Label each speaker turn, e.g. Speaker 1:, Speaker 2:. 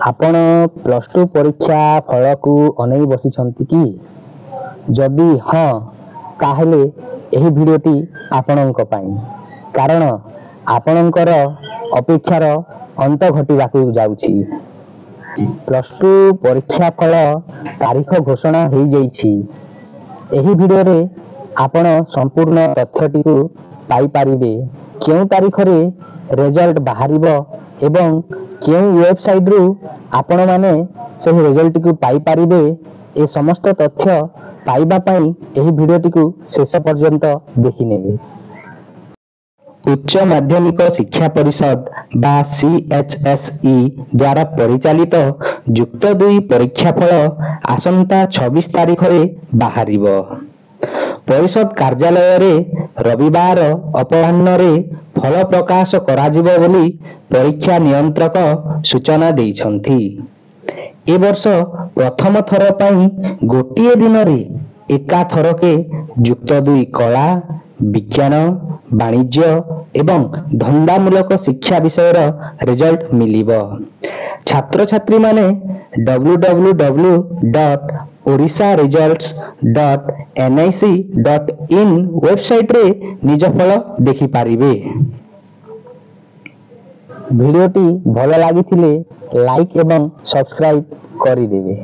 Speaker 1: ଆପଣ plus two ପରୀକ୍ଷା ଫଳକୁ ଅନେଇ ବସିଛନ୍ତି କି? ଯଦି ହଁ, ତାହେଲେ ଏହି ଭିଡ଼ିଓଟି ଆପଣଙ୍କ ପାଇଁ, କାରଣ ଆପଣଙ୍କର ଅପେକ୍ଷାର ଅନ୍ତ ଘଟିବାକୁ ଯାଉଛି। ପ୍ଲସ୍ ଟୁ ପରୀକ୍ଷା ଫଳ ତାରିଖ ଘୋଷଣା ହୋଇଯାଇଛି। ଏହି ଭିଡ଼ିଓରେ ଆପଣ ସମ୍ପୂର୍ଣ୍ଣ ତଥ୍ୟଟିକୁ ପାଇପାରିବେ। କେଉଁ ତାରିଖରେ ରେଜଲ୍ଟ ବାହାରିବ ଏବଂ କେଉଁ ୱେବସାଇଟରୁ ଆପଣମାନେ ସେହି ରେଜଲ୍ଟଟିକୁ ପାଇପାରିବେ, ଏ ସମସ୍ତ ତଥ୍ୟ ପାଇବା ପାଇଁ ଏହି ଭିଡ଼ିଓଟିକୁ ଶେଷ ପର୍ଯ୍ୟନ୍ତ ଦେଖିନେବେ। ଉଚ୍ଚ ମାଧ୍ୟମିକ ଶିକ୍ଷା ପରିଷଦ ବା CHSE ଦ୍ୱାରା ପରିଚାଳିତ ଯୁକ୍ତ 2 ପରୀକ୍ଷାଫଳ ଆସନ୍ତା 26 ତାରିଖରେ ବାହାରିବ। ପରିଷଦ କାର୍ଯ୍ୟାଳୟରେ ରବିବାର ଅପରାହ୍ନରେ ଫଳ ପ୍ରକାଶ କରାଯିବ ବୋଲି ପରୀକ୍ଷା ନିୟନ୍ତ୍ରକ ସୂଚନା ଦେଇଛନ୍ତି। ଏ ବର୍ଷ ପ୍ରଥମ ଥର ପାଇଁ ଗୋଟିଏ ଦିନରେ ଏକାଥରକେ ଯୁକ୍ତ 2 କଳା, ବିଜ୍ଞାନ, ବାଣିଜ୍ୟ ଏବଂ ଧନ୍ଦାମୂଳକ ଶିକ୍ଷା ବିଷୟର ରେଜଲ୍ଟ ମିଳିବ। ଛାତ୍ରଛାତ୍ରୀମାନେ www.odisharesults.nic.in ୱେବସାଇଟରେ ନିଜ ଫଳ ଦେଖିପାରିବେ। ଭିଡ଼ିଓଟି ଭଲ ଲାଗିଥିଲେ ଲାଇକ୍ ଏବଂ ସବସ୍କ୍ରାଇବ୍ କରିଦେବେ।